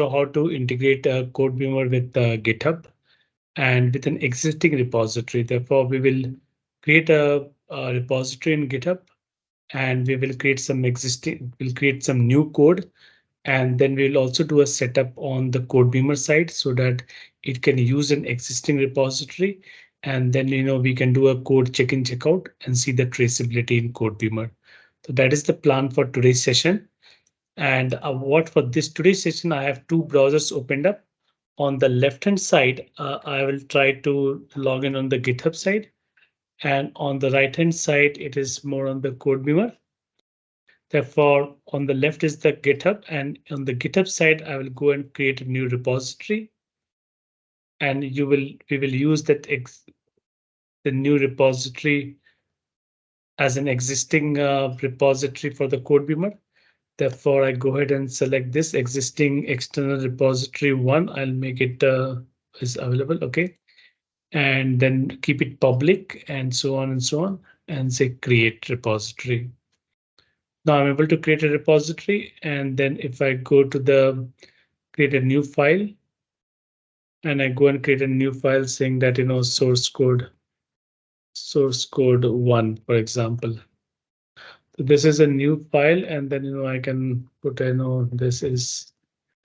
show how to integrate Codebeamer with GitHub and with an existing repository. Therefore, we will create a repository in GitHub, and we will create some new code, and then we'll also do a setup on the Codebeamer side so that it can use an existing repository. And then, we can do a code check-in, checkout and see the traceability in Codebeamer. So that is the plan for today's session. And what for this today's session, I have two browsers opened up. On the left hand side, I will try to log in on the GitHub side. And on the right hand side, it is more on the Codebeamer. Therefore, on the left is the GitHub, and on the GitHub side, I will go and create a new repository. And we will use that the new repository as an existing repository for the Codebeamer. Therefore, I go ahead and select this existing external repository one. I'll make it is available. OK, and then keep it public and so on, and say create repository. Now I'm able to create a repository, and then if I go to the create a new file, and I go and create a new file saying that source code 1, for example. So this is a new file, and then I can put this is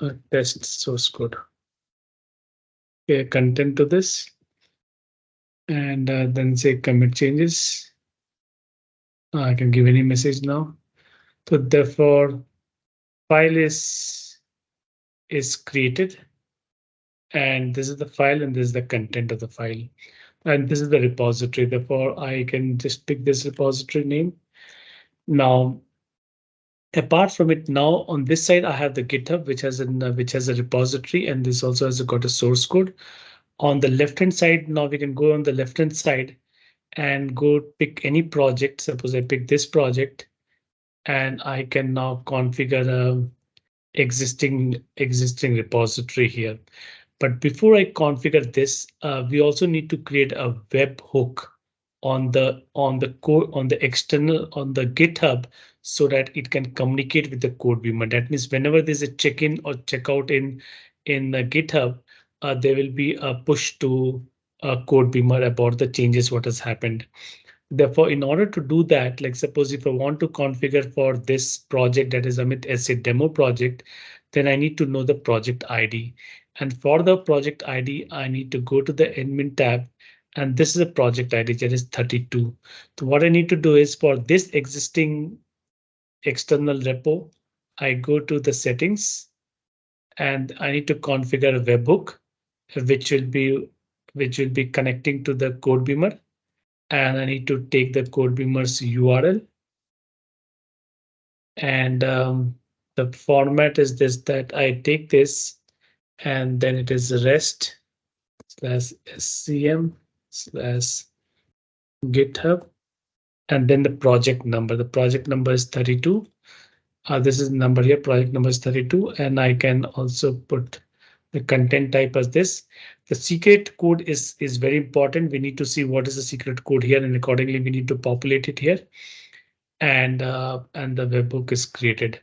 a test source code. Okay, content to this, and then say commit changes. I can give any message now. So therefore, file is created, and this is the file, and this is the content of the file, and this is the repository. Therefore, I can just pick this repository name. Now, apart from it, now on this side, I have the GitHub, which has a repository, and this also has got a source code. On the left hand side, now we can go on the left hand side and go pick any project. Suppose I pick this project, and I can now configure a existing repository here. But before I configure this, we also need to create a webhook on the external on the GitHub so that it can communicate with the Codebeamer. That means whenever there's a check-in or checkout in the GitHub, there will be a push to Codebeamer about the changes what has happened. Therefore, in order to do that, like suppose if I want to configure for this project that is Amit as a demo project, then I need to know the project ID. And for the project ID, I need to go to the admin tab, and this is a project ID that is 32. So what I need to do is for this existing external repo, I go to the settings, and I need to configure a webhook, which will be connecting to the Codebeamer. And I need to take the Codebeamer's URL. And the format is this, that I take this, and then it is rest/scm/GitHub, and then the project number. The project number is 32. This is the number here, project number is 32, and I can also put the content type as this. The secret code is very important. We need to see what is the secret code here, and accordingly we need to populate it here. And the webhook is created.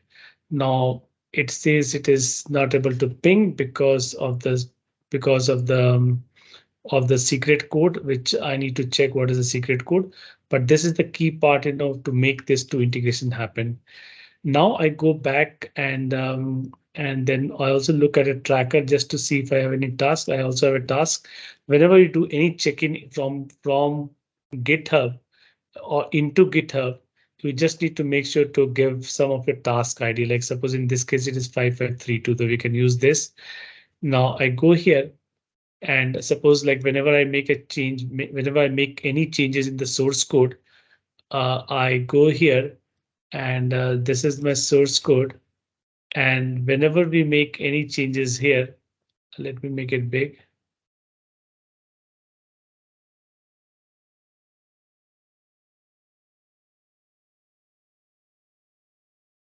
Now it says it is not able to ping because of the secret code, which I need to check what is the secret code. But this is the key part, to make this two integration happen. Now I go back and then I also look at a tracker just to see if I have any task. I also have a task. Whenever you do any check-in from GitHub or into GitHub, you just need to make sure to give some of your task ID. Like suppose in this case it is 5532, so we can use this. Now I go here, and suppose like whenever I make a change, whenever I make any changes in the source code, I go here, and this is my source code. And whenever we make any changes here, let me make it big.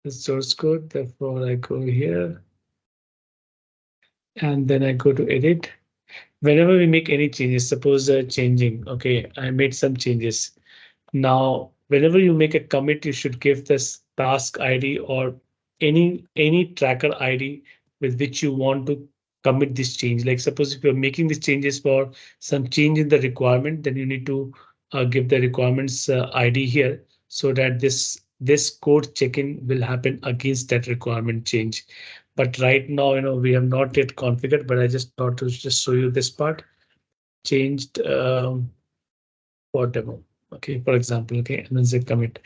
The source code, therefore I go here, and then I go to edit. Whenever we make any changes, suppose changing, okay, I made some changes. Now, whenever you make a commit, you should give this task ID or any tracker ID with which you want to commit this change. Like suppose if you're making these changes for some change in the requirement, then you need to give the requirements ID here so that this code check-in will happen against that requirement change. But right now, we have not yet configured, but I just thought to just show you this part changed for demo. Okay, for example, okay, and then say commit.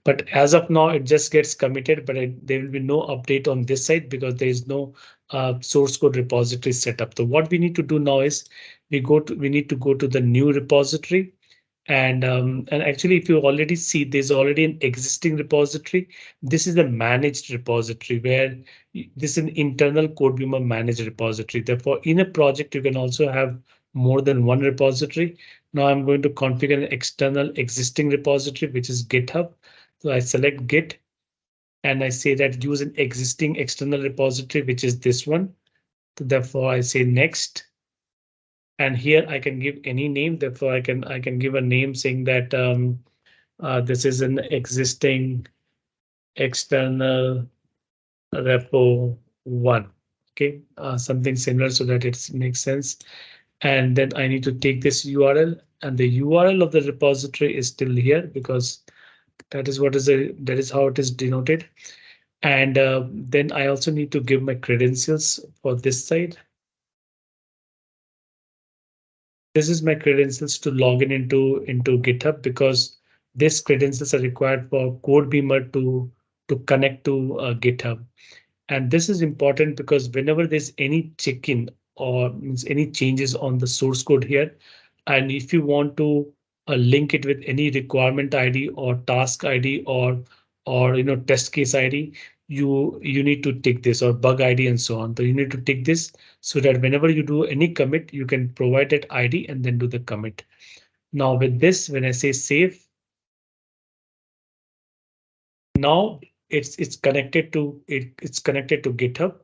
But as of now, it just gets committed, but there will be no update on this side because there is no source code repository set up. So what we need to do now is we need to go to the new repository. And actually, if you already see, there's already an existing repository. This is a managed repository where this is an internal Codebeamer managed repository. Therefore, in a project, you can also have more than one repository. Now I'm going to configure an external existing repository, which is GitHub. So I select Git and I say that use an existing external repository, which is this one. So therefore, I say next. And here I can give any name. Therefore, I can give a name saying that this is an existing external repo one. Okay, something similar so that it makes sense. And then I need to take this URL, and the URL of the repository is still here because that is how it is denoted. And then I also need to give my credentials for this side. This is my credentials to log in into GitHub because these credentials are required for Codebeamer to connect to GitHub. And this is important because whenever there's any check-in or means any changes on the source code here, and if you want to link it with any requirement ID or task ID or test case ID, you need to take this or bug ID and so on. So you need to take this so that whenever you do any commit, you can provide that ID and then do the commit. Now with this, when I say save, now it's connected to it's connected to GitHub.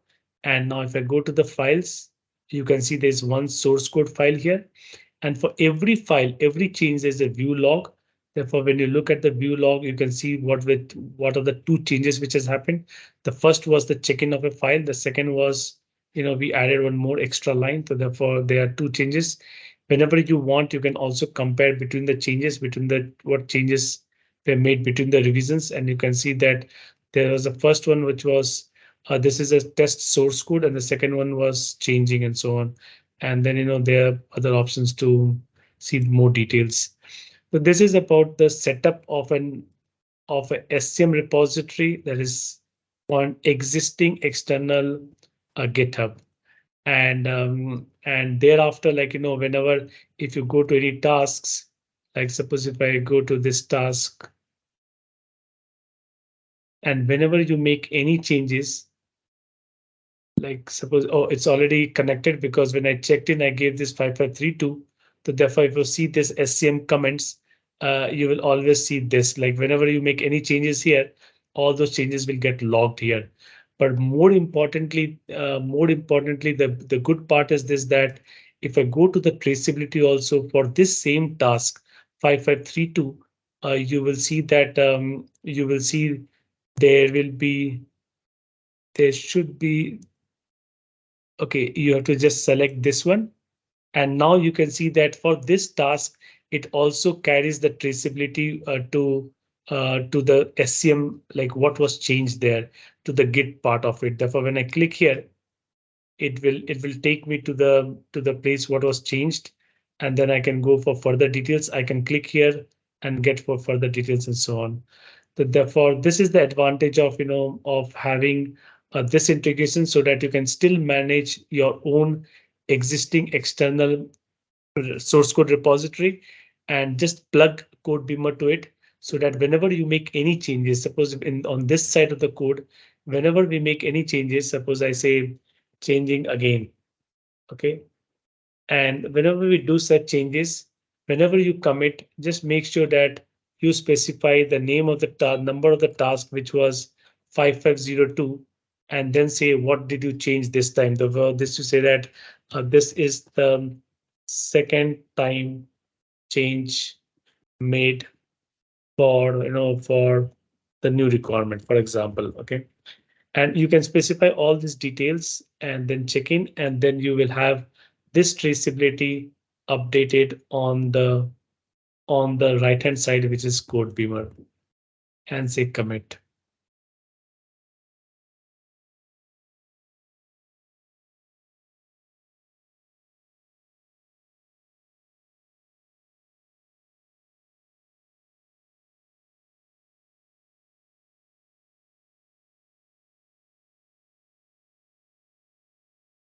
And now if I go to the files, you can see there's one source code file here. And for every file, every change, there's a view log. Therefore, when you look at the view log, you can see what are the two changes which has happened. The first was the check-in of a file. The second was, we added one more extra line. So therefore, there are two changes. Whenever you want, you can also compare between the changes, between what changes were made between the revisions. And you can see that there was a first one, which was this is a test source code, and the second one was changing and so on. And then, there are other options to see more details. So this is about the setup of a SCM repository that is on existing external GitHub. And thereafter, whenever if you go to any tasks, like suppose if I go to this task, and whenever you make any changes, like suppose, oh, it's already connected because when I checked in, I gave this 5532. So therefore, if you see this SCM comments, you will always see this. Like whenever you make any changes here, all those changes will get logged here. But more importantly, the good part is this, that if I go to the traceability also for this same task 5532, you will see that there should be. Okay, you have to just select this one. And now you can see that for this task, it also carries the traceability to the SCM, like what was changed there to the Git part of it. Therefore, when I click here, it will take me to the place what was changed, and then I can go for further details. I can click here and get for further details and so on. So therefore, this is the advantage of of having this integration so that you can still manage your own existing external source code repository and just plug Codebeamer to it so that whenever you make any changes, suppose on this side of the code, whenever we make any changes, suppose I say changing again, okay, and whenever we do such changes, whenever you commit, just make sure that you specify the name of the number of the task, which was 5502, and then say what did you change this time. This to say that this is the second time change made for for the new requirement, for example. Okay, And you can specify all these details and then check in, and then you will have this traceability updated on the right hand side, which is Codebeamer, and say commit.